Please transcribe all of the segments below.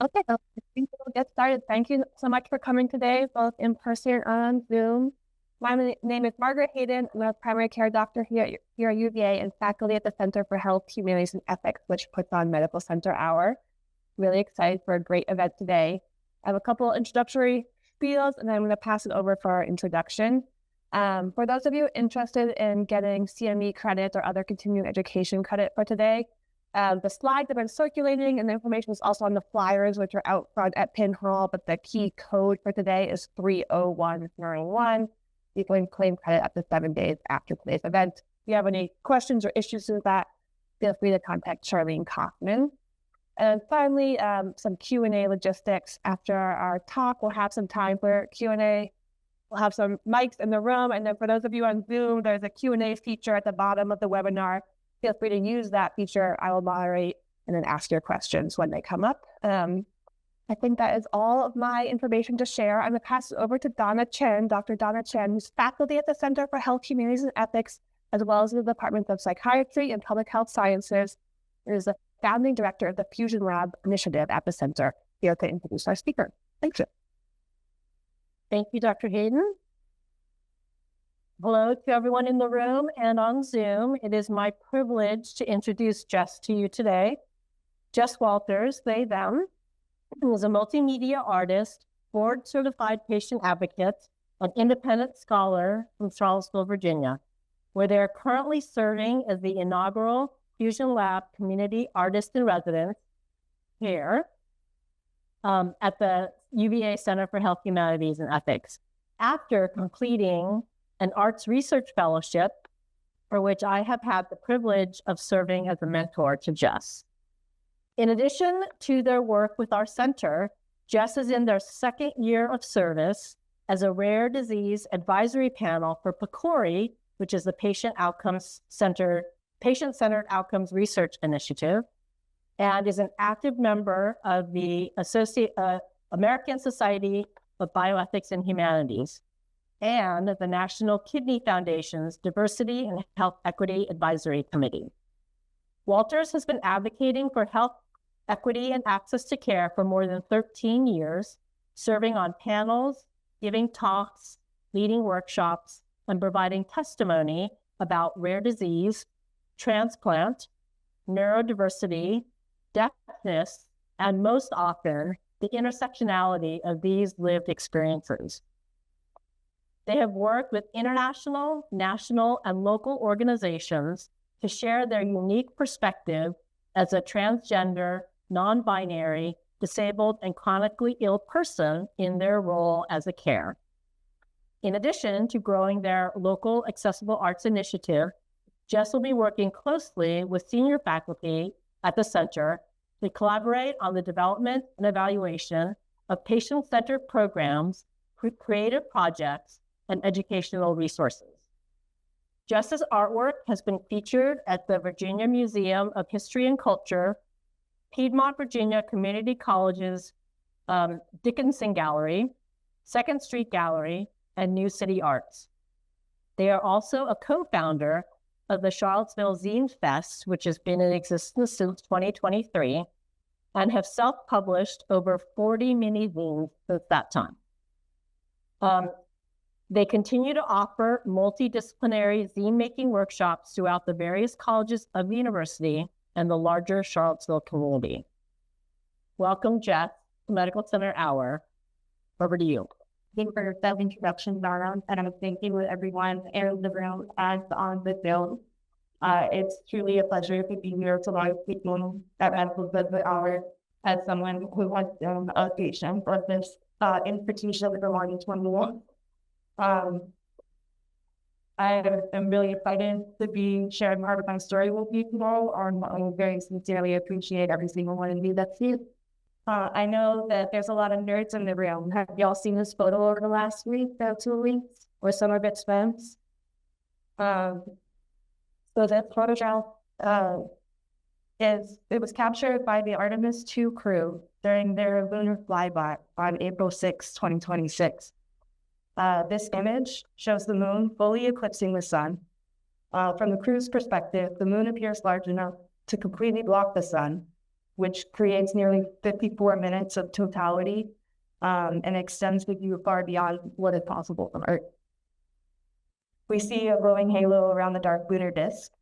Okay, so I think we'll get started. Thank you so much for coming today, both in person and on Zoom. My name is Margaret Hayden. I'm a primary care doctor here at UVA and faculty at the Center for Health Humanities and Ethics, which puts on Medical Center Hour. Really excited for a great event today. I have a couple introductory spiels, and then I'm going to pass it over for our introduction. For those of you interested in getting CME credit or other continuing education credit for today, the slides have been circulating, and the information is also on the flyers, which are out front at Penn Hall, but the key code for today is 30191. You can claim credit up to 7 days after today's event. If you have any questions or issues with that, feel free to contact Charlene Kaufman. And finally, some Q&A logistics. After our talk, we'll have some time for Q&A. We'll have some mics in the room, and then for those of you on Zoom, there's a Q&A feature at the bottom of the webinar. Feel free to use that feature. I will moderate and then ask your questions when they come up. I think that is all of my information to share. I'm going to pass it over to Donna Chen, Dr. Donna Chen, who's faculty at the Center for Health Humanities and Ethics, as well as the Department of Psychiatry and Public Health Sciences. She is the founding director of the FusionLab initiative at the center. Here to introduce our speaker. Thank you. Thank you, Dr. Hayden. Hello to everyone in the room and on Zoom. It is my privilege to introduce Jess to you today. Jess Walters, they, them, is a multimedia artist, board-certified patient advocate, and independent scholar from Charlottesville, Virginia, where they are currently serving as the inaugural FusionLab Community Artist in Residence here at the UVA Center for Health Humanities and Ethics. After completing an arts research fellowship, for which I have had the privilege of serving as a mentor to Jess. In addition to their work with our center, Jess is in their second year of service as a rare disease advisory panel for PCORI, which is the Patient-Centered Outcomes Research Initiative, and is an active member of the American Society of Bioethics and Humanities, and the National Kidney Foundation's Diversity and Health Equity Advisory Committee. Walters has been advocating for health equity and access to care for more than 13 years, serving on panels, giving talks, leading workshops, and providing testimony about rare disease, transplant, neurodiversity, deafness, and most often, the intersectionality of these lived experiences. They have worked with international, national, and local organizations to share their unique perspective as a transgender, non-binary, disabled, and chronically ill person in their role as a care. In addition to growing their local accessible arts initiative, Jess will be working closely with senior faculty at the center to collaborate on the development and evaluation of patient-centered programs, creative projects, and educational resources. Jess's artwork has been featured at the Virginia Museum of History and Culture, Piedmont, Virginia Community College's Dickinson Gallery, 2nd Street Gallery, and New City Arts. They are also a co-founder of the Charlottesville Zine Fest, which has been in existence since 2023, and have self-published over 40 mini-zines since that time. They continue to offer multidisciplinary zine-making workshops throughout the various colleges of the university and the larger Charlottesville community. Welcome, Jess, to Medical Center Hour. Over to you. Thank you for that introduction, Donna, and I'm thanking everyone in the room and on the Zoom. It's truly a pleasure to be here to live speaking at Medical Center Hour as someone who has been a patient for this institution for 2021. I am really excited to be sharing part of my story with you today, and I very sincerely appreciate every single one of you that's here. I know that there's a lot of nerds in the room. Have y'all seen this photo over the last week, 2 weeks, or some of it spent? So that photograph was captured by the Artemis II crew during their lunar flyby on April 6, 2026. This image shows the moon fully eclipsing the sun. From the crew's perspective, the moon appears large enough to completely block the sun, which creates nearly 54 minutes of totality and extends the view far beyond what is possible from Earth. We see a glowing halo around the dark lunar disk,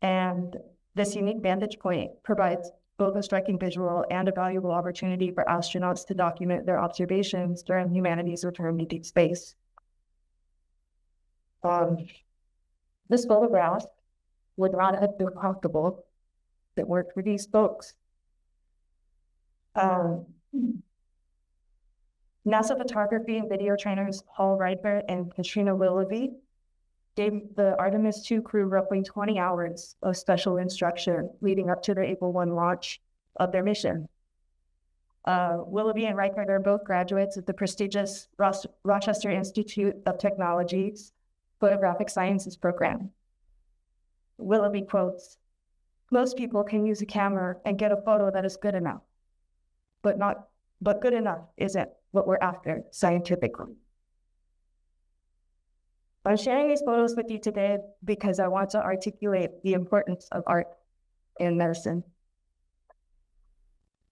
and this unique vantage point provides both a striking visual and a valuable opportunity for astronauts to document their observations during humanity's return to deep space. This photograph would not have been possible if it weren't for these folks. NASA photography and video trainers Paul Reibert and Katrina Willoughby gave the Artemis II crew roughly 20 hours of special instruction leading up to the April 1 launch of their mission. Willoughby and Reibert are both graduates of the prestigious Rochester Institute of Technology's Photographic Sciences program. Willoughby quotes, "Most people can use a camera and get a photo that is good enough, but good enough isn't what we're after scientifically." I'm sharing these photos with you today because I want to articulate the importance of art in medicine,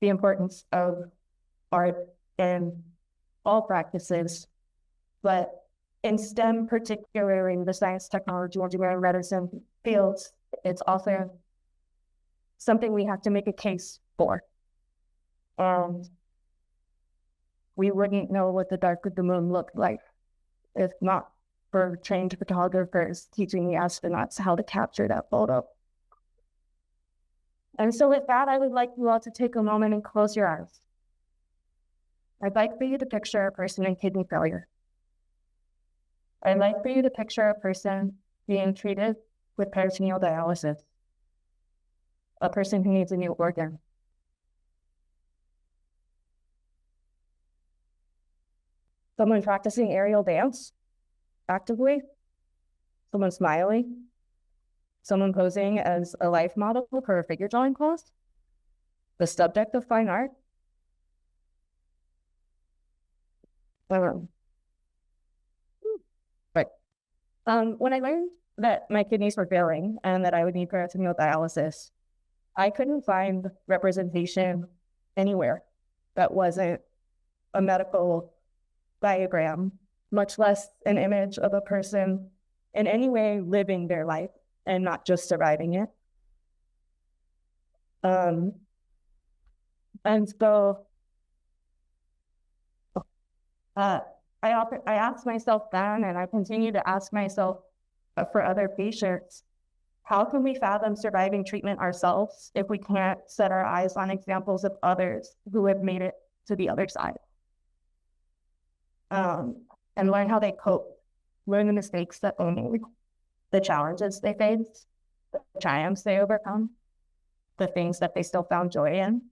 the importance of art in all practices, but in STEM, particularly in the science, technology, engineering, medicine fields, it's also something we have to make a case for. We wouldn't know what the dark of the moon looked like if not for trained photographers teaching the astronauts how to capture that photo. And so with that, I would like you all to take a moment and close your eyes. I'd like for you to picture a person in kidney failure. I'd like for you to picture a person being treated with peritoneal dialysis, a person who needs a new organ. Someone practicing aerial dance actively, someone smiling, someone posing as a life model for a figure drawing class, the subject of fine art. When I learned that my kidneys were failing and that I would need peritoneal dialysis, I couldn't find representation anywhere that wasn't a medical diagram, much less an image of a person in any way living their life and not just surviving it. And so I asked myself then, and I continue to ask myself for other patients, how can we fathom surviving treatment ourselves if we can't set our eyes on examples of others who have made it to the other side? And learn how they cope, learn the mistakes that they made, the challenges they faced, the triumphs they overcome, the things that they still found joy in.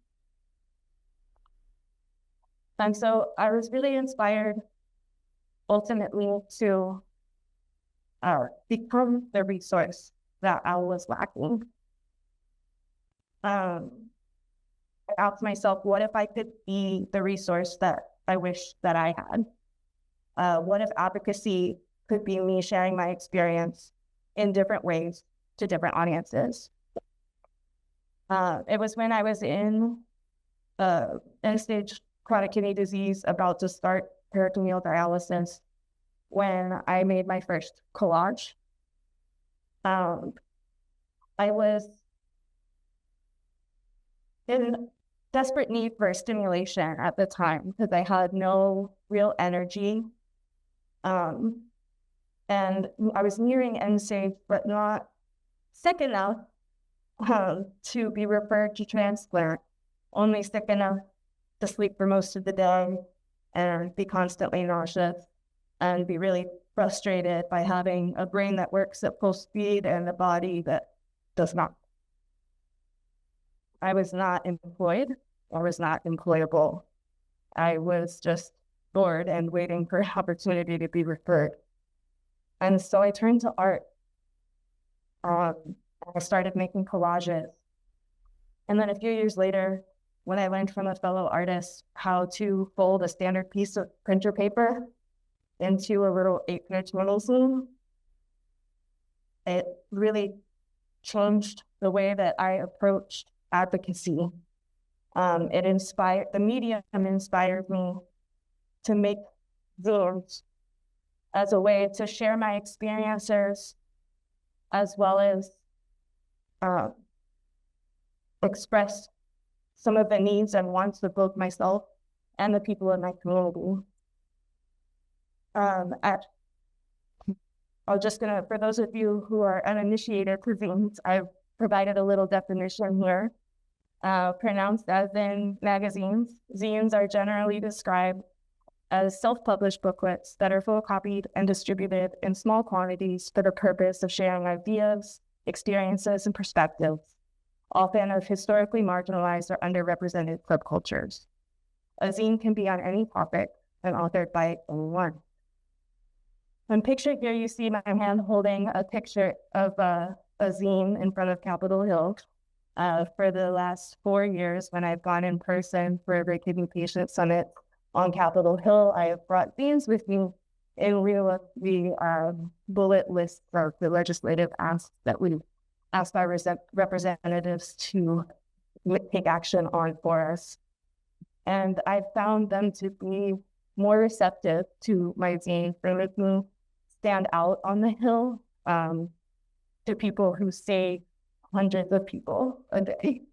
And so I was really inspired ultimately to become the resource that I was lacking. I asked myself, what if I could be the resource that I wish that I had? What if advocacy could be me sharing my experience in different ways to different audiences? It was when I was in end-stage chronic kidney disease, about to start peritoneal dialysis, when I made my first collage. I was in desperate need for stimulation at the time because I had no real energy. And I was nearing end stage, but not sick enough to be referred to transplant, only sick enough to sleep for most of the day and be constantly nauseous and be really frustrated by having a brain that works at full speed and a body that does not. I was not employed or was not employable. I was just bored and waiting for an opportunity to be referred. And so I turned to art. I started making collages. And then a few years later, when I learned from a fellow artist how to fold a standard piece of printer paper into a little 8-inch monozoom, it really changed the way that I approached advocacy. The medium inspired me to make zines as a way to share my experiences, as well as express some of the needs and wants of both myself and the people in my community. For those of you who are uninitiated to zines, I've provided a little definition here. Pronounced as in magazines, zines are generally described as self-published booklets that are photocopied and distributed in small quantities for the purpose of sharing ideas, experiences, and perspectives, often of historically marginalized or underrepresented subcultures. A zine can be on any topic and authored by anyone. On picture here, you see my hand holding a picture of a zine in front of Capitol Hill. For the last 4 years, when I've gone in person for every kidney patient summit on Capitol Hill, I have brought zines with me in lieu of the bullet list of the legislative asks that we asked our representatives to take action on for us. And I found them to be more receptive to my zine for making me stand out on the Hill to people who say hundreds of people a day.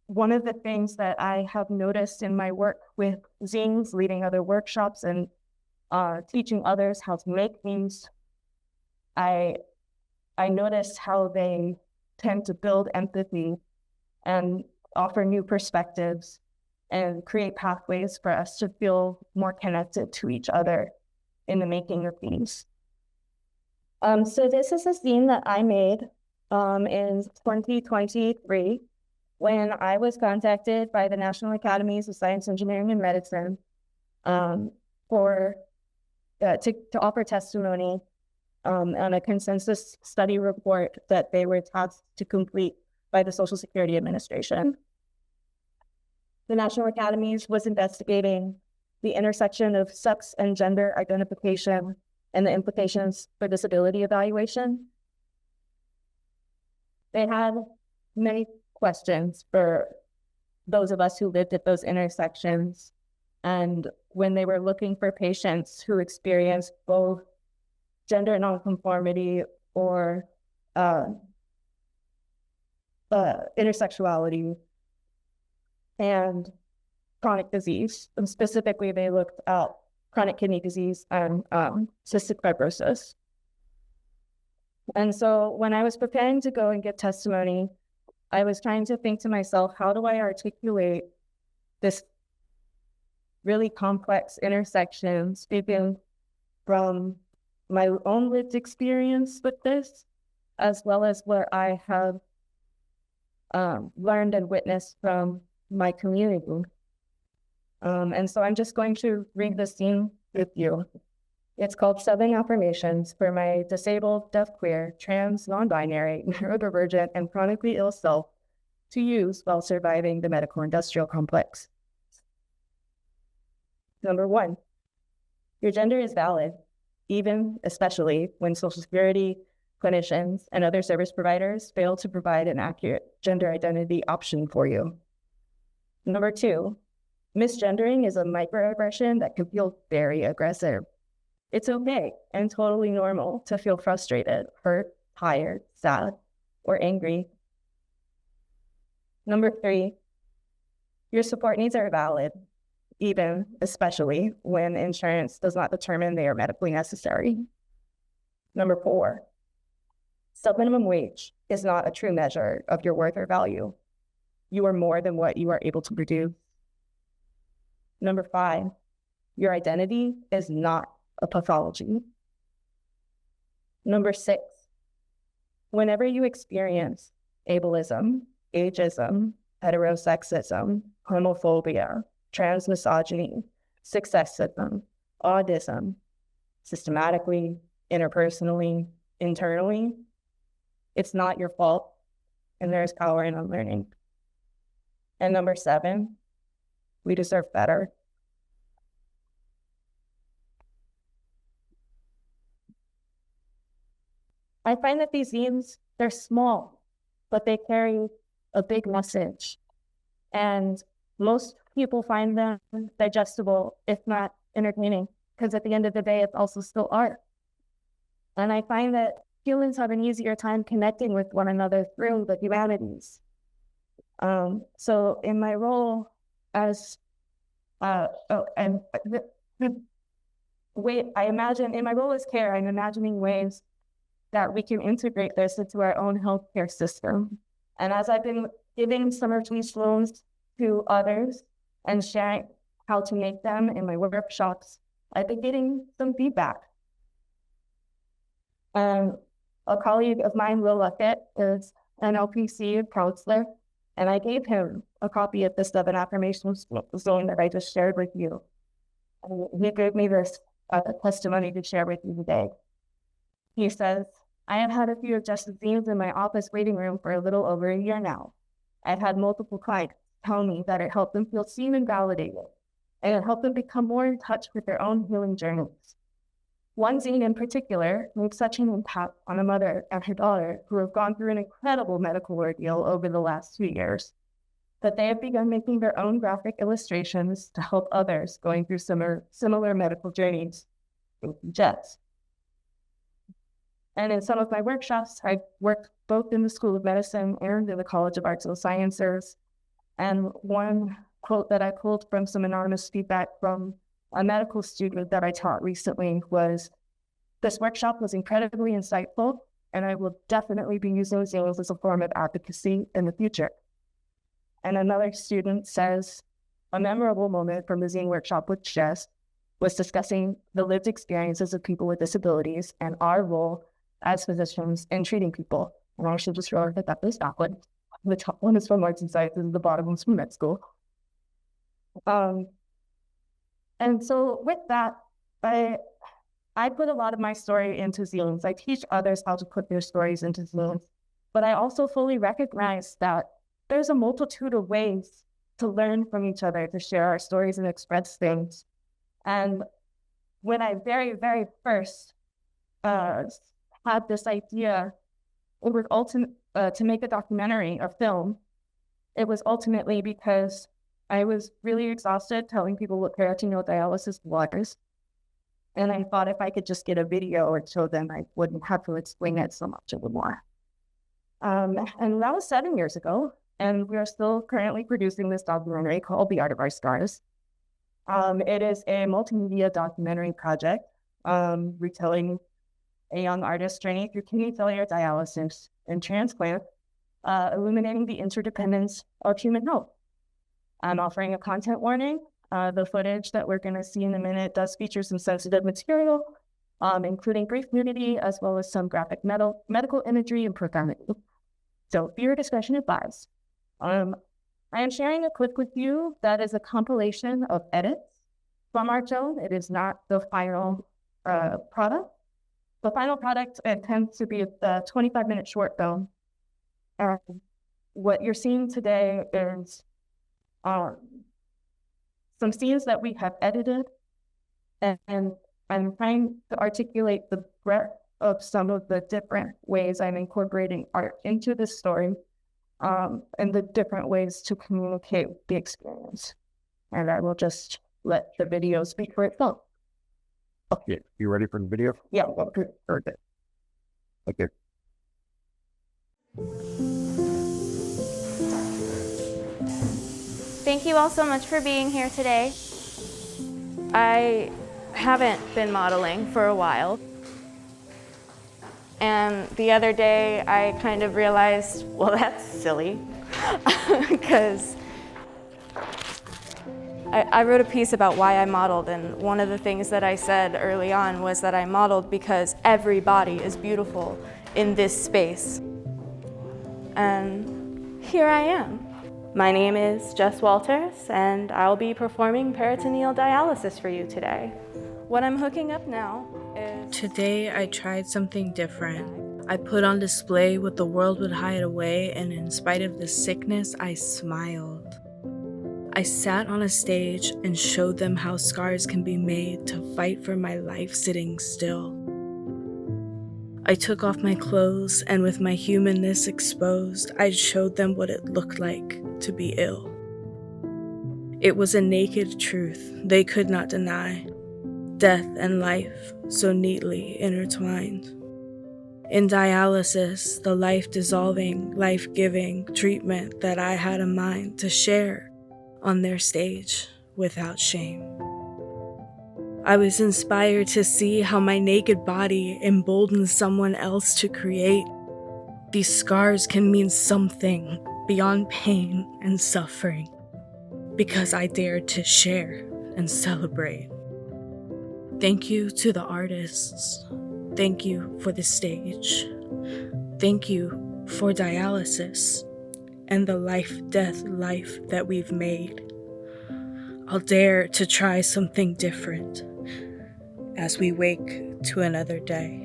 One of the things that I have noticed in my work with zines, leading other workshops and teaching others how to make things, I noticed how they tend to build empathy and offer new perspectives and create pathways for us to feel more connected to each other in the making of these. So this is a zine that I made in 2023 when I was contacted by the National Academies of Science, Engineering, and Medicine to offer testimony on a consensus study report that they were tasked to complete by the Social Security Administration. The National Academies was investigating the intersection of sex and gender identification and the implications for disability evaluation. They had many questions for those of us who lived at those intersections. And when they were looking for patients who experienced both gender nonconformity or intersexuality and chronic disease, and specifically they looked at chronic kidney disease and cystic fibrosis. And so when I was preparing to go and give testimony, I was trying to think to myself, how do I articulate this really complex intersection, speaking from my own lived experience with this, as well as what I have learned and witnessed from my community. And so I'm just going to read this zine with you. It's called 7 Affirmations for My Disabled, Deaf, Queer, Trans, Non-Binary, Neurodivergent, and Chronically Ill Self to Use While Surviving the Medical Industrial Complex. Number 1, your gender is valid, especially when Social Security, clinicians, and other service providers fail to provide an accurate gender identity option for you. Number 2, misgendering is a microaggression that can feel very aggressive. It's okay and totally normal to feel frustrated, hurt, tired, sad, or angry. Number 3, your support needs are valid, especially when insurance does not determine they are medically necessary. Number 4, sub-minimum wage is not a true measure of your worth or value. You are more than what you are able to produce. Number 5, your identity is not a pathology. Number 6, whenever you experience ableism, ageism, heterosexism, homophobia, transmisogyny, sexism, autism, systematically, interpersonally, internally, it's not your fault, and there's power in unlearning. And number 7, we deserve better. I find that these zines, they're small, but they carry a big message. And most people find them digestible, if not entertaining, because at the end of the day, it's also still art. And I find that humans have an easier time connecting with one another through the humanities. So in my role as, I imagine in my role as care, I'm imagining ways that we can integrate this into our own healthcare system. And as I've been giving some of these loans to others and sharing how to make them in my workshops, I've been getting some feedback. A colleague of mine, Will Luckett, is an LPC counselor, and I gave him a copy of the 7 affirmations zone that I just shared with you. And he gave me this testimony to share with you today. He says, I have had a few of Jess's zines in my office waiting room for a little over a year now. I've had multiple clients tell me that it helped them feel seen and validated, and it helped them become more in touch with their own healing journeys. One zine in particular made such an impact on a mother and her daughter who have gone through an incredible medical ordeal over the last 2 years, that they have begun making their own graphic illustrations to help others going through similar medical journeys. Thank you, Jess. And in some of my workshops, I've worked both in the School of Medicine and in the College of Arts and Sciences. And one quote that I pulled from some anonymous feedback from a medical student that I taught recently was, this workshop was incredibly insightful, and I will definitely be using zines as a form of advocacy in the future. And another student says, a memorable moment from the zine workshop with Jess was discussing the lived experiences of people with disabilities and our role as physicians in treating people. And I should just realize that was that one. The top one is from Arts and Sciences, and the bottom one's from med school. And so with that, I put a lot of my story into zines. I teach others how to put their stories into zines, but I also fully recognize that there's a multitude of ways to learn from each other, to share our stories and express things. And when I very, very first had this idea, it was to make a documentary, a film. It was ultimately because I was really exhausted telling people what peritoneal dialysis was. And I thought if I could just get a video and show them, I wouldn't have to explain it so much anymore. And that was 7 years ago. And we are still currently producing this documentary called The Art of Our Scars. It is a multimedia documentary project retelling a young artist's journey through kidney failure, dialysis, and transplant, illuminating the interdependence of human health. I'm offering a content warning. The footage that we're going to see in a minute does feature some sensitive material, including brief nudity, as well as some graphic medical imagery and profanity. So viewer discretion advised. I am sharing a clip with you that is a compilation of edits from our show. It is not the final product. The final product tends to be a 25-minute short film. And what you're seeing today is some scenes that we have edited, and I'm trying to articulate the breadth of some of the different ways I'm incorporating art into this story, and the different ways to communicate the experience. And I will just let the video speak for itself. Okay, you ready for the video? Yeah. Okay. Okay. Thank you all so much for being here today. I haven't been modeling for a while. And the other day I kind of realized, well, that's silly, because I wrote a piece about why I modeled, and one of the things that I said early on was that I modeled because every body is beautiful in this space. And here I am. My name is Jess Walters, and I'll be performing peritoneal dialysis for you today. What I'm hooking up now is... Today I tried something different. I put on display what the world would hide away, and in spite of the sickness, I smiled. I sat on a stage and showed them how scars can be made to fight for my life sitting still. I took off my clothes, and with my humanness exposed, I showed them what it looked like to be ill. It was a naked truth they could not deny, death and life so neatly intertwined. In dialysis, the life-dissolving, life-giving treatment that I had a mind to share on their stage without shame. I was inspired to see how my naked body emboldens someone else to create. These scars can mean something beyond pain and suffering, because I dared to share and celebrate. Thank you to the artists. Thank you for the stage. Thank you for dialysis and the life-death life that we've made. I'll dare to try something different as we wake to another day.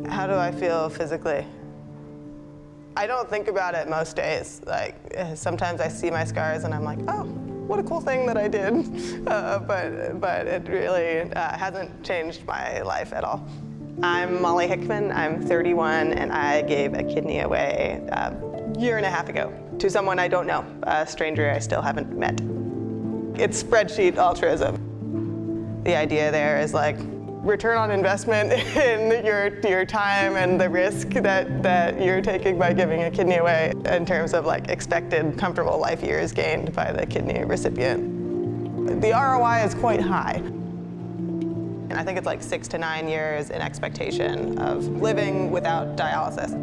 How do I feel physically? I don't think about it most days. Like, sometimes I see my scars and I'm like, oh, what a cool thing that I did. But it really hasn't changed my life at all. I'm Molly Hickman, I'm 31, and I gave a kidney away a year and a half ago to someone I don't know, a stranger I still haven't met. It's spreadsheet altruism. The idea there is like, return on investment in your time and the risk that you're taking by giving a kidney away in terms of like expected comfortable life years gained by the kidney recipient. The ROI is quite high. And I think it's like 6 to 9 years in expectation of living without dialysis.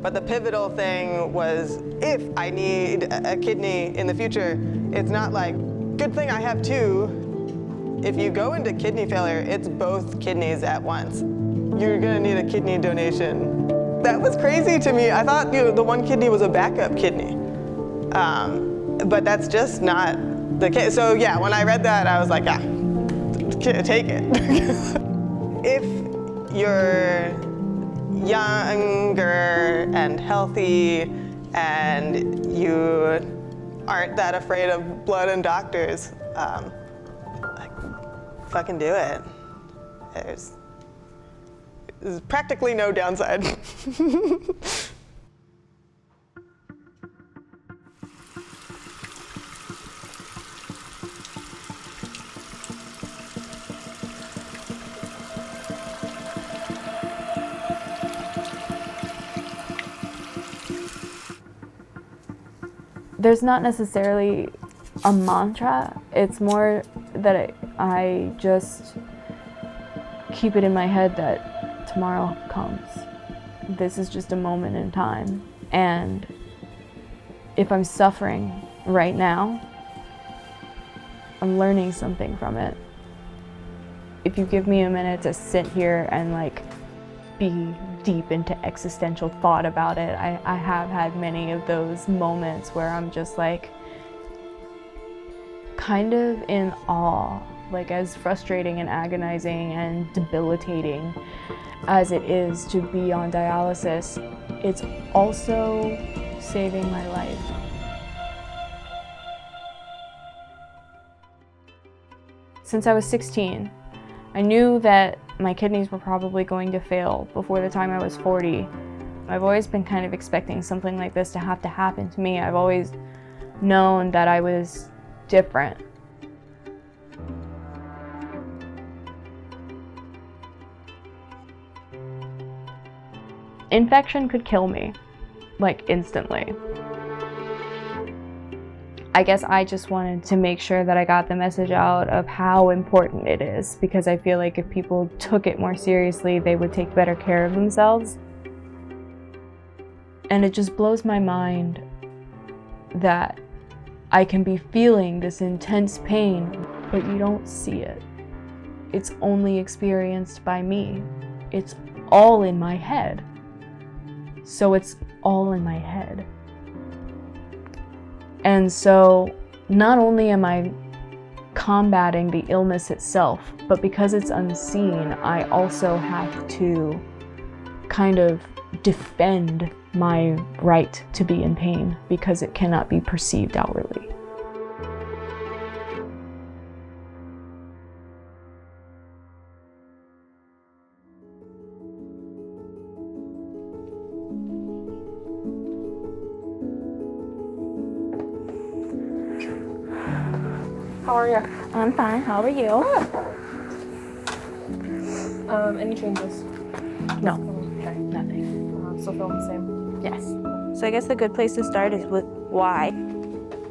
But the pivotal thing was, if I need a kidney in the future, it's not like, good thing I have 2. If you go into kidney failure, it's both kidneys at once. You're gonna need a kidney donation. That was crazy to me. I thought the one kidney was a backup kidney. But that's just not the case. So yeah, when I read that, I was like, take it. If you're younger and healthy and you aren't that afraid of blood and doctors, fucking do it. There's practically no downside. There's not necessarily a mantra. It's more that I just keep it in my head that tomorrow comes. This is just a moment in time. And if I'm suffering right now, I'm learning something from it. If you give me a minute to sit here and like be deep into existential thought about it, I have had many of those moments where I'm just like kind of in awe. Like, as frustrating and agonizing and debilitating as it is to be on dialysis, it's also saving my life. Since I was 16, I knew that my kidneys were probably going to fail before the time I was 40. I've always been kind of expecting something like this to happen to me. I've always known that I was different. Infection could kill me, like instantly. I guess I just wanted to make sure that I got the message out of how important it is, because I feel like if people took it more seriously, they would take better care of themselves. And it just blows my mind that I can be feeling this intense pain, but you don't see it. It's only experienced by me. It's all in my head. So it's all in my head. And so not only am I combating the illness itself, but because it's unseen, I also have to kind of defend my right to be in pain because it cannot be perceived outwardly. How are you? I'm fine. How are you? Any changes? No. Okay. Nothing. Still feeling the same? Yes. So I guess a good place to start is with why.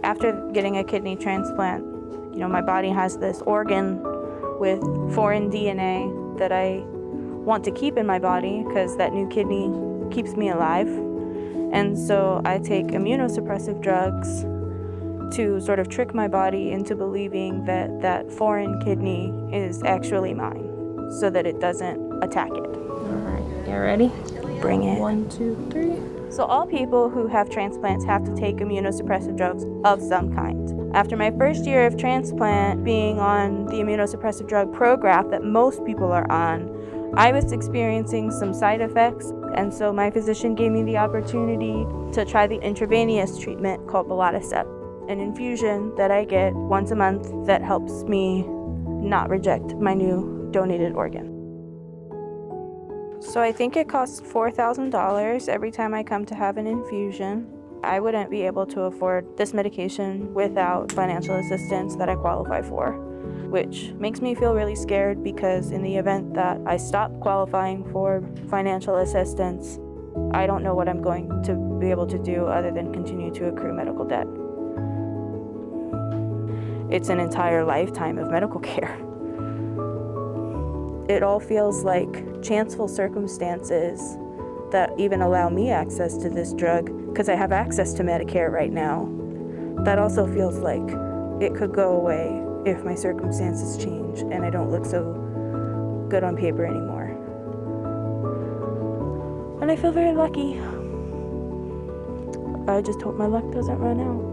After getting a kidney transplant, you know, my body has this organ with foreign DNA that I want to keep in my body because that new kidney keeps me alive. And so I take immunosuppressive drugs to sort of trick my body into believing that that foreign kidney is actually mine so that it doesn't attack it. All right, you ready? Bring it. 1, 2, 3. So all people who have transplants have to take immunosuppressive drugs of some kind. After my first year of transplant, being on the immunosuppressive drug Prograf that most people are on, I was experiencing some side effects, and so my physician gave me the opportunity to try the intravenous treatment called belatacept, an infusion that I get once a month that helps me not reject my new donated organ. So I think it costs $4,000 every time I come to have an infusion. I wouldn't be able to afford this medication without financial assistance that I qualify for, which makes me feel really scared because in the event that I stop qualifying for financial assistance, I don't know what I'm going to be able to do other than continue to accrue medical debt. It's an entire lifetime of medical care. It all feels like chanceful circumstances that even allow me access to this drug because I have access to Medicare right now. That also feels like it could go away if my circumstances change and I don't look so good on paper anymore. And I feel very lucky. I just hope my luck doesn't run out.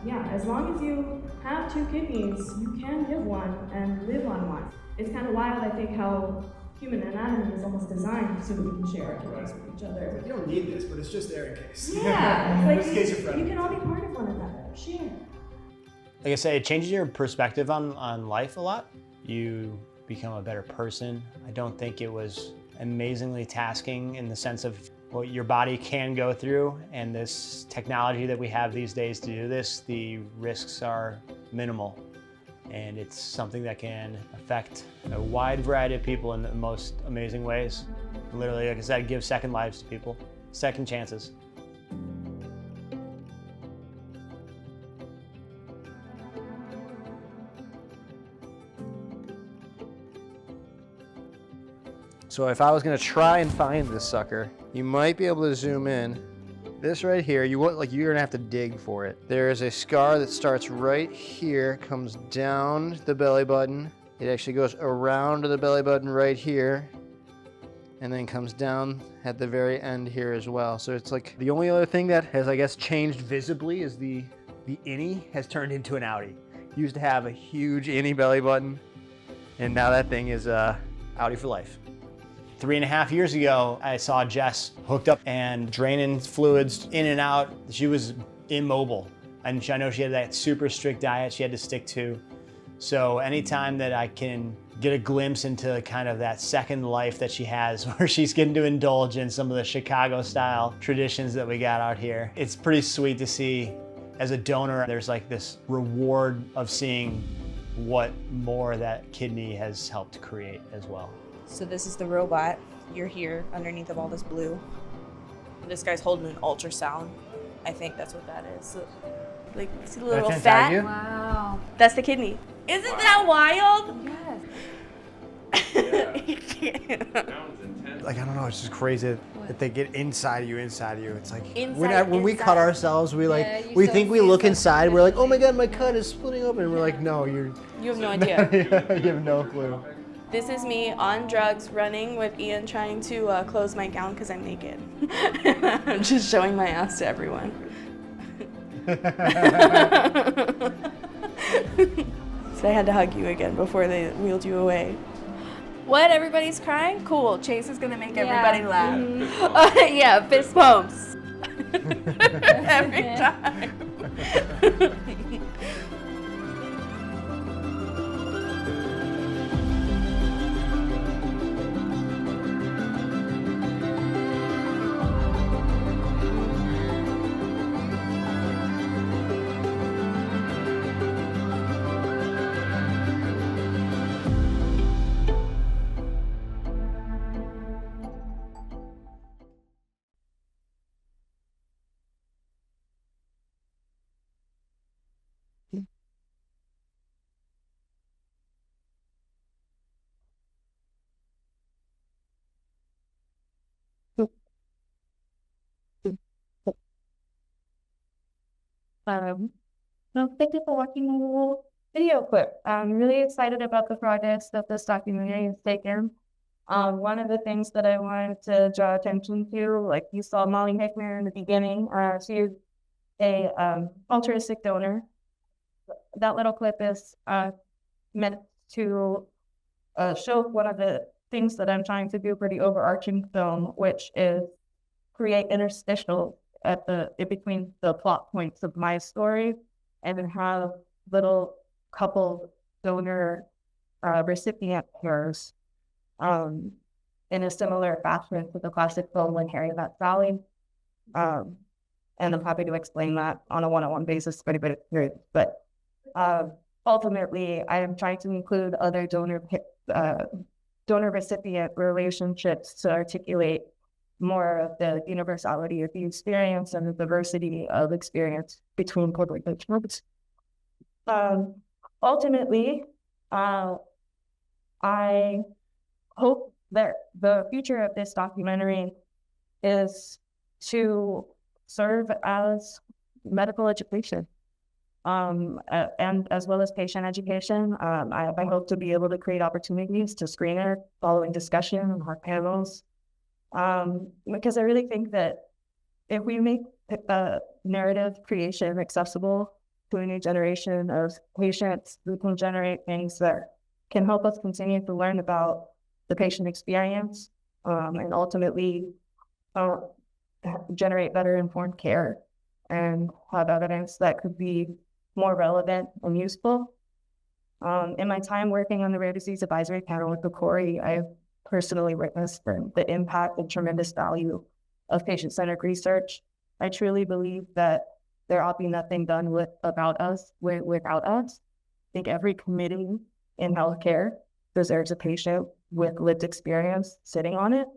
Yeah, as long as you have 2 kidneys, you can give one and live on one. It's kind of wild, I think, how human anatomy is almost designed so that we can share our kidneys with each other. You don't need this, but it's just there in case. Yeah, In like this case, you're friendly. you can all be part of one another. Share. Like I say, it changes your perspective on life a lot. You become a better person. I don't think it was amazingly tasking in the sense of what your body can go through, and this technology that we have these days to do this, the risks are minimal. And it's something that can affect a wide variety of people in the most amazing ways. Literally, like I said, give second lives to people, second chances. So if I was gonna try and find this sucker, you might be able to zoom in. This right here, you're gonna have to dig for it. There is a scar that starts right here, comes down the belly button. It actually goes around to the belly button right here, and then comes down at the very end here as well. So it's like the only other thing that has, I guess, changed visibly is the innie has turned into an outie. Used to have a huge innie belly button, and now that thing is outie for life. 3.5 years ago, I saw Jess hooked up and draining fluids in and out. She was immobile. And I know she had that super strict diet she had to stick to. So anytime that I can get a glimpse into kind of that second life that she has, where she's getting to indulge in some of the Chicago style traditions that we got out here, it's pretty sweet to see. As a donor, there's like this reward of seeing what more that kidney has helped create as well. So this is the robot. You're here underneath of all this blue. This guy's holding an ultrasound. I think that's what that is. So, like, see the little fat? Wow. That's the kidney. Isn't that wild? Yes. Like, I don't know, it's just crazy. that they get inside of you. It's like Inside, when we cut ourselves, we we think we look inside. We're like, oh my god, my cut is splitting open. And we're like, no, You have no idea. you have no clue. This is me on drugs, running with Ian, trying to close my gown because I'm naked. I'm just showing my ass to everyone. So I had to hug you again before they wheeled you away. What? Everybody's crying? Cool. Chase is gonna make everybody laugh. Mm-hmm. Yeah, fist bumps. Every time. Well, thank you for watching the little video clip. I'm really excited about the progress that this documentary has taken. One of the things that I wanted to draw attention to, like you saw Molly Hickmer in the beginning, she is a altruistic donor. That little clip is meant to show one of the things that I'm trying to do for the overarching film, which is create interstitial in between the plot points of my story, and then have little couple donor recipient pairs in a similar fashion to the classic film When Harry Met Sally. And I'm happy to explain that on a one-on-one basis if anybody's curious. But ultimately, I am trying to include other donor-recipient relationships to articulate more of the universality of the experience and the diversity of experience between populations. Ultimately, I hope that the future of this documentary is to serve as medical education, and as well as patient education. I hope to be able to create opportunities to screen it following discussion and our panels. Because I really think that if we make narrative creation accessible to a new generation of patients, we can generate things that can help us continue to learn about the patient experience, and ultimately generate better informed care and have evidence that could be more relevant and useful. In my time working on the Rare Disease Advisory Panel with the Corey, I've personally witnessed the impact and tremendous value of patient-centered research. I truly believe that there ought to be nothing done without us. I think every committee in healthcare deserves a patient with lived experience sitting on it.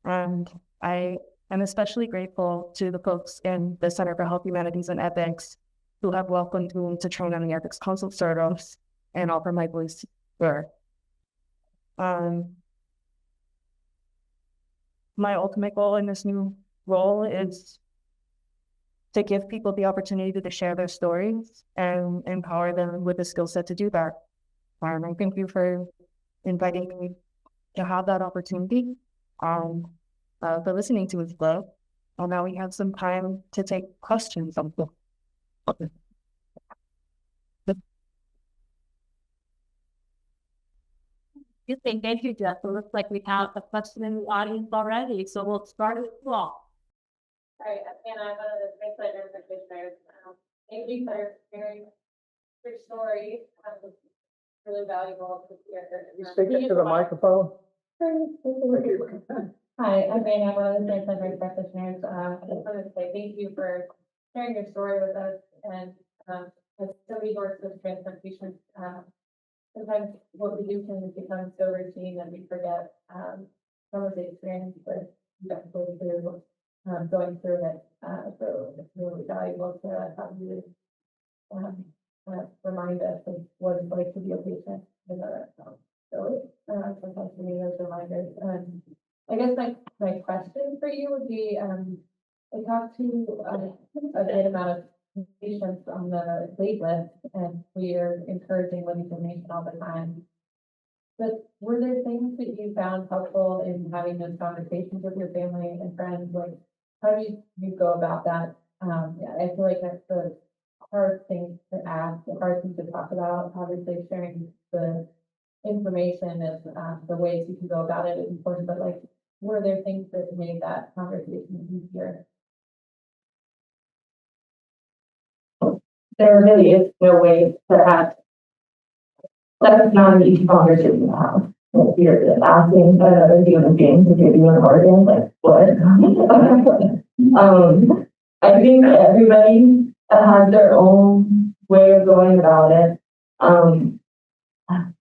And I am especially grateful to the folks in the Center for Health Humanities and Ethics who have welcomed me to train on the Ethics Council service and offer my voice there. My ultimate goal in this new role is to give people the opportunity to share their stories and empower them with the skill set to do that. I thank you for inviting me to have that opportunity, for listening to us both. And now we have some time to take questions. Thank you, Jess. It looks like we have a question in the audience already, so we'll start with you all. All right, and I'm a transplant practitioner. Thank you for sharing your story. Really valuable to hear. You speak into the microphone. Hi, I'm Raina. I'm one of the transplant practitioners. I just wanted to say thank you for sharing your story with us. And as somebody who works with transplant patients, sometimes what we do can become so routine that we forget some of the experience, but going through it. So it's really valuable to have you remind us of what it's like to be a patient with our So sometimes we need those reminders. I guess my question for you would be, I talked to a good amount of patients on the wait list, and we're encouraging with information all the time. But were there things that you found helpful in having those conversations with your family and friends? Like, how do you go about that? Yeah, I feel like that's the hard thing to ask, the hard thing to talk about. Obviously, sharing the information and the ways you can go about it is important, but like, were there things that made that conversation easier? There really is no way to ask. That's not an easy conversation to have. If you're asking another human being to give you an organ, like what? I think everybody has their own way of going about it. The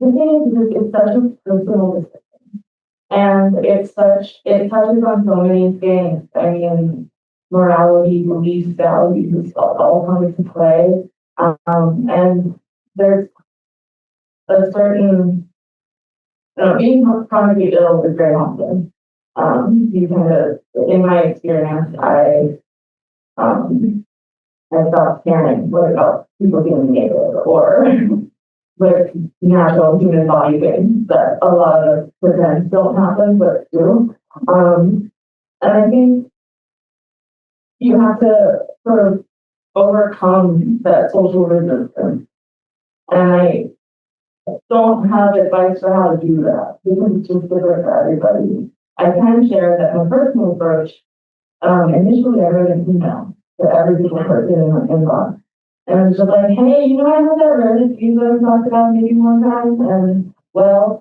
thing is, it's such a personal decision, and it touches on so many things. I mean, morality, beliefs, values, all come into play, and there's a certain, being chronically ill is very often. You kind of, in my experience, I stopped caring what about people getting naked or with natural human body things that a lot of presents don't happen, but do. And I think you have to sort of overcome that social resistance. And I don't have advice for how to do that because it's just different for everybody. I can share that my personal approach, initially I wrote an email to every single person in my inbox. And it was just like, hey, I have that Reddit feed that I talked about maybe one time, and well,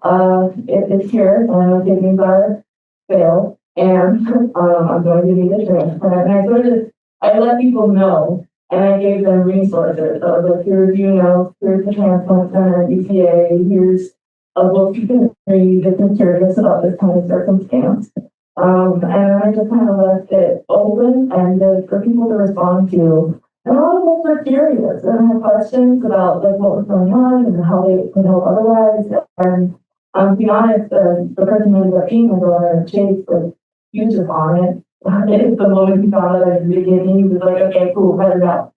it's here, and I'm taking our fail, and I'm going to need a transplant. And I let people know, and I gave them resources. I was like, here's here's the transplant center, BCPA, here's a book you can read if you're curious about this kind of circumstance. And I just kind of left it open and for people to respond to. And a lot of folks are curious and have questions about like what was going on and how they could help otherwise. And to be honest, the person who ended up being my daughter, Chase, he was just on it. It's the moment he found out at the beginning, he was like, okay, cool, better go.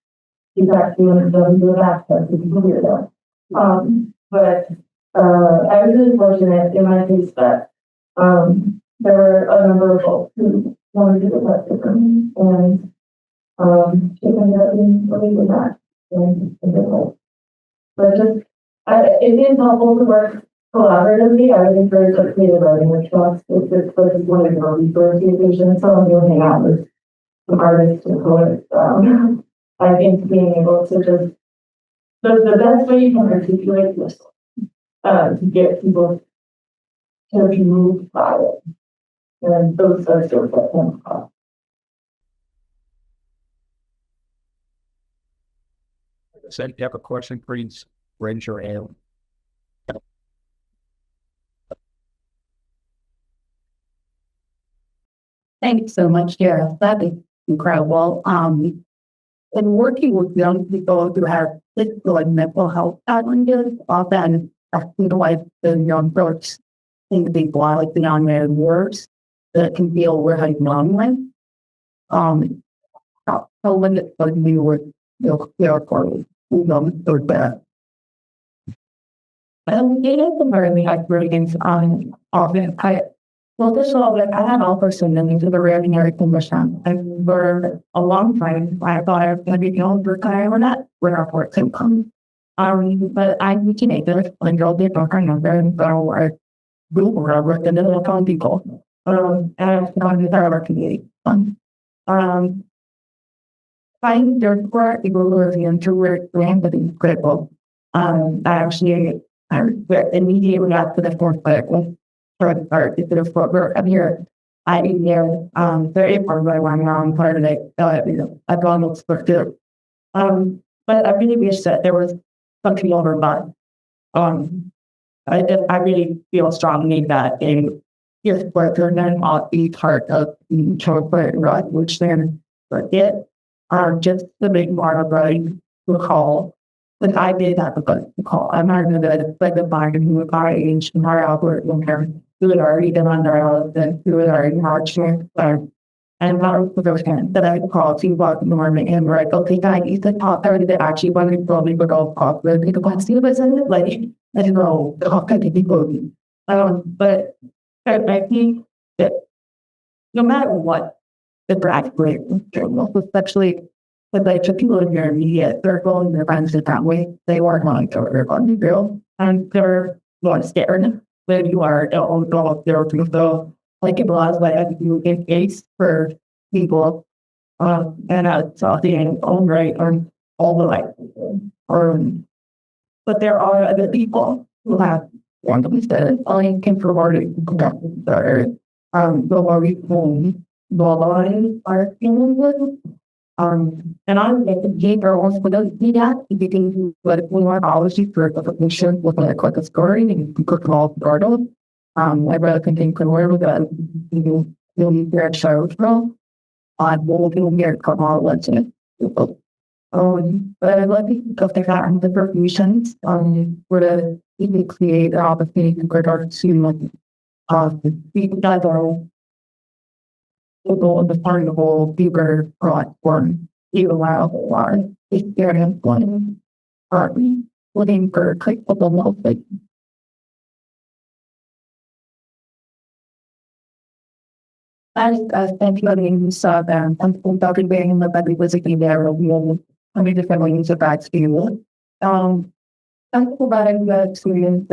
He's actually going to do an access, which is weird though. But I was really fortunate in my case that there were a number of folks who wanted to get tested for me, and it ended up being really good match. But it is helpful to work collaboratively. I would encourage creative writing workshops. It's like one of your resource patients. So you'll hang out with some artists and poets. I think being able to just the best way you can articulate this to get people to be moved by it. And those are sort of what comes across. So you have a question, please raise your hand. Thanks so much, Jess. That is incredible. In working with young people who have physical and mental health challenges, often I feel like the young folks think to be like the non-married words that can feel really lonely. So when it's like we were for or bad. It is the learning experience often well, this all that I had Alport Syndrome into the rare genetic condition. And for a long time, I thought I was going to be ill for time or not with Alport Syndrome. But I'm a teenager, and girl did not remember, and so I Google where I worked in the phone people. And I was not in the Alport community. Finding therefore people who are introvert and is critical. I actually immediately got to the fourth clinical. Or if it's I'm here, I didn't hear very important what I want on part of it. I've gone to look too. But I really wish that there was something over my I really feel strongly that in yes, but they're not be part of the chocolate right, which then forget just the big part to call. But I did have a good call. I'm not going to like the bind who are age and our Alport when they're who had already been on dialysis, who had already had And that was the first time that I called to walk in the morning and we're like, okay, guys, you said top 30 that actually want to probably go off with the capacity of it. Like, I don't know, the top 30 people. But I think that no matter what the drag rate, especially with like the people in your immediate circle and their friends in that way, they weren't going to everybody girl. And they're not scared when you are on top there to the like it was like you in case for people. And it's in own right on all the life. But there are other people who have randomly said, I came forward the worry home, the line are feeling good. And I'm making paper also don't see that getting what we want policy for a patient with like a scoring and cook all garden. I rather continue to work with that you need their child from. I will be here come on let's it. But I love to go take that on the perfusions where the even create an opportunity to go to people that are people in the part of the whole bigger platform, you allow a lot of experience one partly looking for capable melting. As thank you again, you saw that I'm talking about in the body was a there of how many different ways of that skill. Thank you for that experience.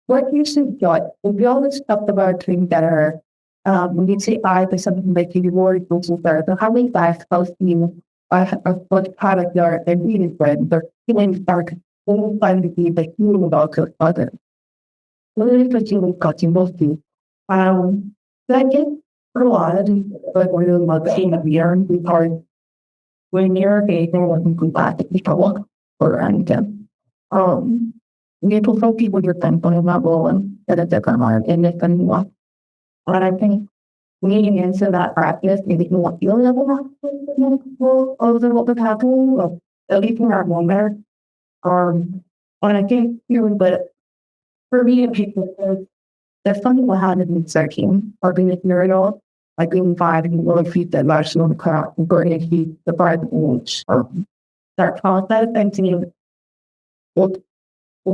What you should get, if you always talked about doing better, when you say I for something that you more tools better, so how many guys supposed to you what product you are and reading friends or feeling dark, all find to be like you about to other. So it is what you got you both do. Second, for a lot, but we're doing about the same of year and we are when you're facing wasn't compatible trouble or anything. We need to focus with your tempo level and that it's a command in this and what. And I think leaning into that practice, maybe you want feel level of the what the happening of at least in that moment. And I think but for me and people there's something what happens in searching or being material, like being five and will feed that large on the crowd and burning heat the bar the image. That process and to will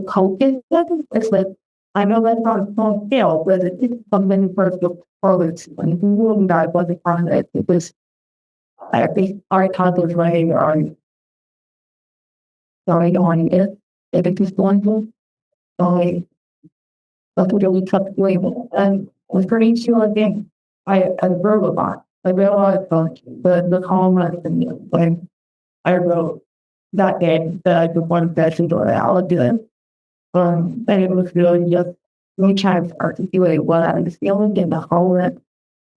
cope with it. It's like I know that's not a small scale, but it's something for the forwards when you will that wasn't on it. It was I think our toddlers running on going on it. If it is going to that's what really tough label. And with for each you again, I wrote a lot. I realized the comment when I wrote that day that I could want to into reality. And it was really just me trying to articulate what I was feeling in the whole and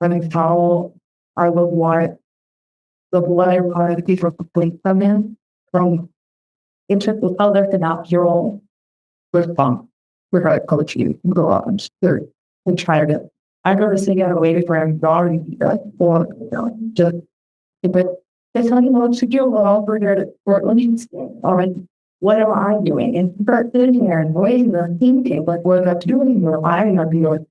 I saw I would want the what I wanted people to think from in from interest with others and not your own response. We're going to coach you, go out and try to. I remember sitting out waiting for him, or just, but that's how you know to do all for your Portland. All right, what am I doing? And start sitting here and waiting the thinking, like what am I doing? Or I not doing?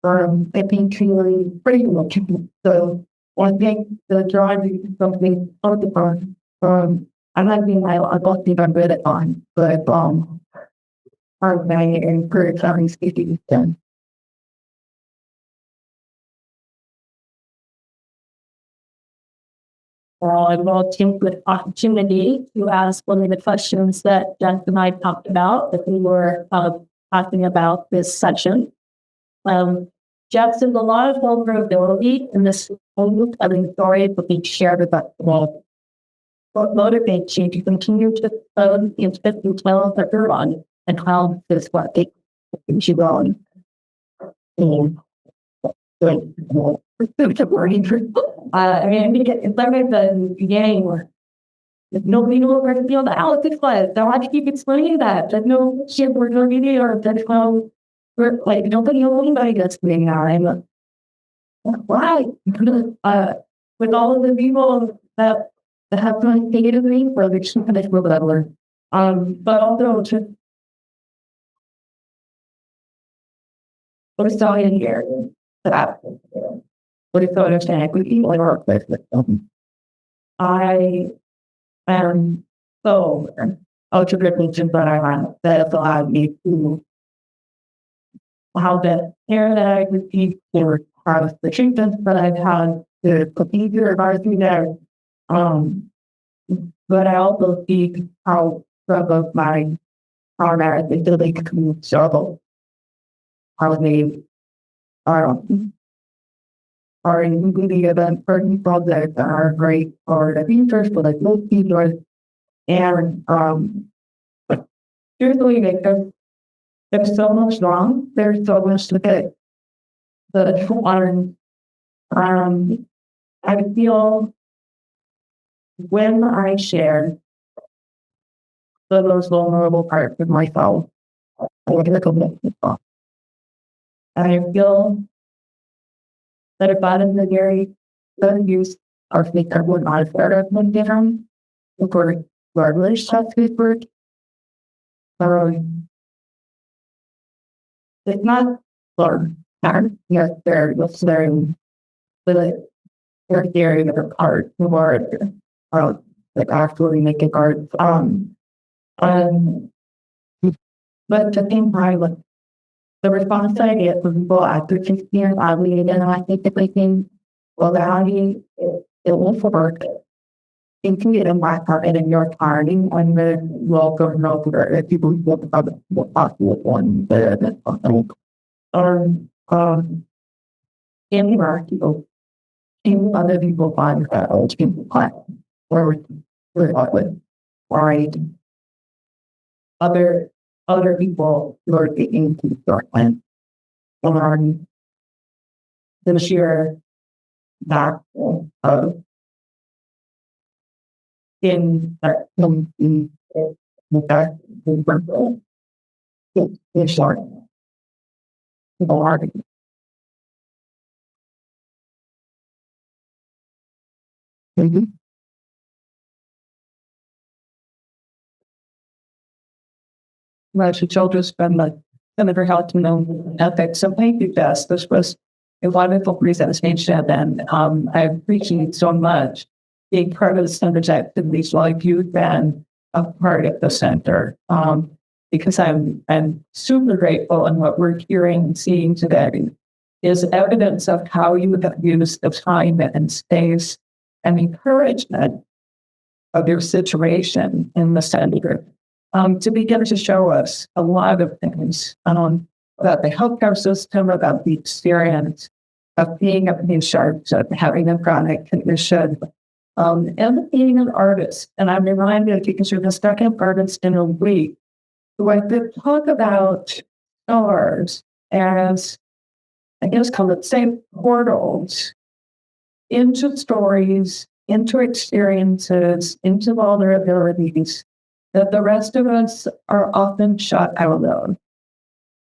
I think truly pretty much. So I think the driving is something on the front. I'm not being I don't think I'm good at on, but are they encourage having speaking done. I will take the opportunity to ask one of the questions that Jess and I talked about that we were talking about this session. Jess has a lot of vulnerability in this whole story but being shared about the world. What motivates you to continue to inspect and tell that you're on and how this what they you on. I mean, it's like the beginning where nobody knows where to feel the Alex was. So I keep explaining that. There's no shit we're doing it or that's how we're like nobody knows anybody that's doing that. I'm why? With all of the people that have been taken me for the stupidest will ever. But also just we're still in here. what is sort of equity or I am so ultra privileged that I have that has allowed me to how the care that I received for the treatments that I've had, the procedure advisory there. But I also see how some of my primary ability to struggle, how they are in the event certain projects that are great for the futures, for the most people, and usually like there's so much wrong, there's so much to get. But I feel when I share the most vulnerable parts of myself, I feel that if I am the very use or think I would not have of one different for regardless of his work. It's not hard. Yes, there was very the theory of the art more like actually making art. But at the same time, like the response I get from people after experience oddly again, I think that they think, well, how do you it won't work. Thinking it in my part and in your party when the welcome over people look about what possible one in people in other people find that people class or we're right other people who are taking to Transplant on the sheer back of in that in that in short hard. Well, she told us from the Senator Health Humanities and Ethics. So thank you, Jess. This was a wonderful presentation, and I appreciate so much being part of the center's activities like you've been a part of the center. Because I'm super grateful, and what we're hearing and seeing today is evidence of how you have used the time and space and encouragement of your situation in the center to begin to show us a lot of things about the healthcare system, about the experience of being a patient, of having a chronic condition, and being an artist. And I'm reminded, because you're the second artist in a week, who I could talk about stars as, I guess, call it, say, portals into stories, into experiences, into vulnerabilities that the rest of us are often shut out of.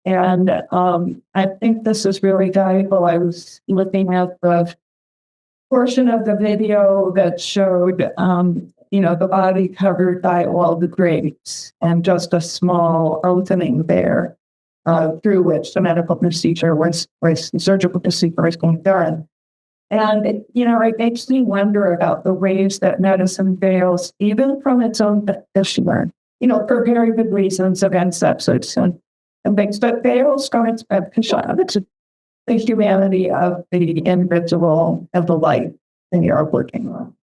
And I think this is really valuable. I was looking at the portion of the video that showed, the body covered by all the grapes and just a small opening there through which the medical procedure the surgical procedure was going done. And, it makes me wonder about the ways that medicine fails, even from its own practitioner, for very good reasons against sepsis and things, but fails from its practitioner. It's the humanity of the individual of the life that you're working on.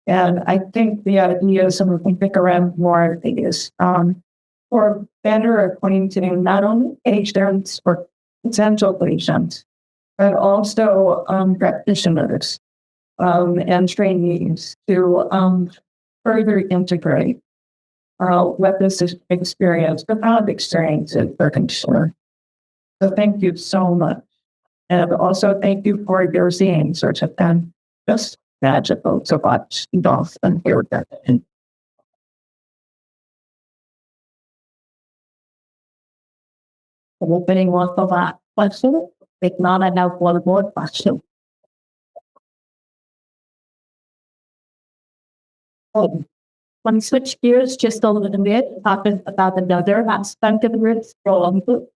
And I think the idea, some of them pick around more is for better acquainting not only patients or potential patients, but also practitioners and trainees to further integrate what this experience, profound experiences for consumer. So thank you so much. And also thank you for your zines, which have been just magical to watch and hear that. And opening one for that question. If not, I have one more question. Let me switch gears just a little bit, talking about another aspect of this role.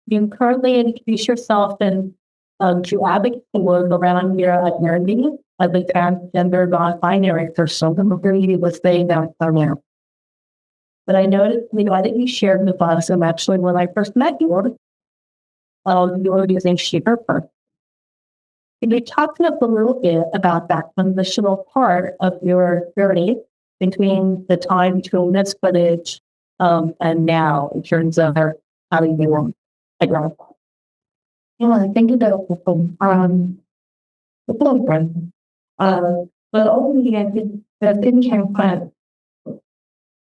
You currently introduce yourself in to advocate work around here at learning as a transgender non-binary person. The community was saying that somewhere. But I noticed, I think you shared with us, and actually when I first met you, you were using Shaper first. Can you talk to us a little bit about that transitional part of your journey between the time to this footage and now in terms of how you want to grow? I think that the program, but only I think that didn't transplant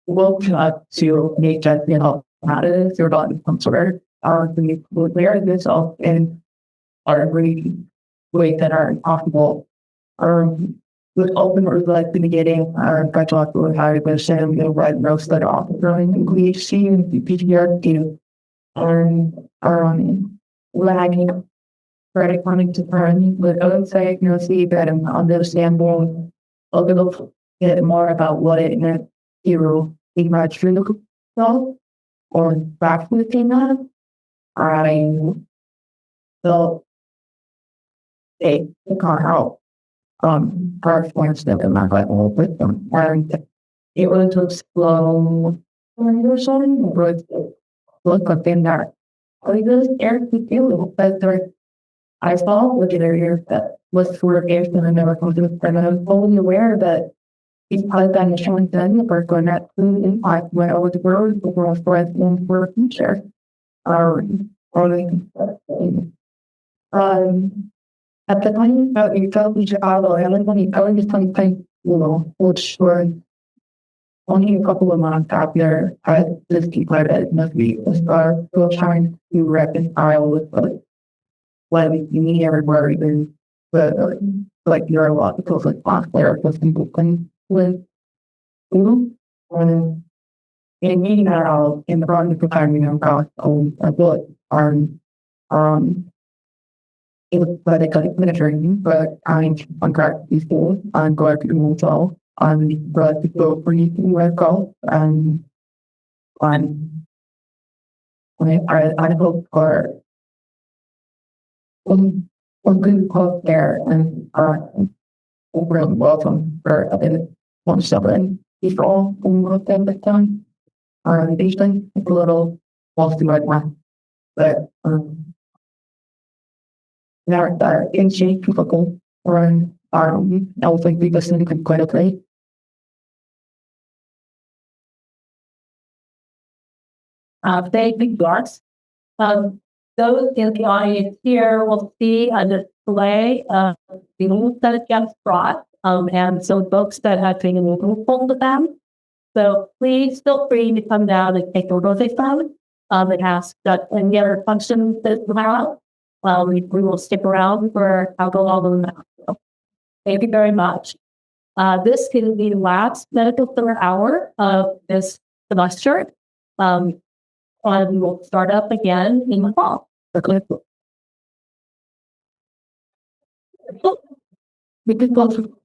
worked to make that, matters or not consider the awareness of and every way that are possible. With open or like the beginning, I talked about how to send right most that off during we see the PTR to lagging credit coming to parent with own diagnosis that understanding a little bit more about what it meant to be my true self or back within that. I felt it can't help first points that in my level with them and it was to explode or something but look up in there. I just Eric to feel better. I saw looking at here that was for a gift and I never come to it and I was fully aware that he's probably been showing them for going that impact when I was worried for the future. At the time that we felt in Chicago, I was only something, which were only a couple of months after I just declared it must be a star still trying to reconcile with what we need everywhere, even but like neurological like therapists people can with and in meeting that out in the front of the timing about a book it was but I got training, but I'm on track before I'm going to move on. I'm glad to go for you to work out and I hope for one good call there and over welcome for one seven before one thing that done. They think a little off the right one. But now that in shape people or I was like we listening to quite okay. Thank you, Garth. Those in the audience here will see a display of the rules that Jess brought, and so folks that have been moved to them. So please feel free to come down and take over they found, and ask that any other questions that come out. We will stick around for how long. Thank you very much. This can be the last medical center hour of this semester. And we'll start up again in the fall. We could go through.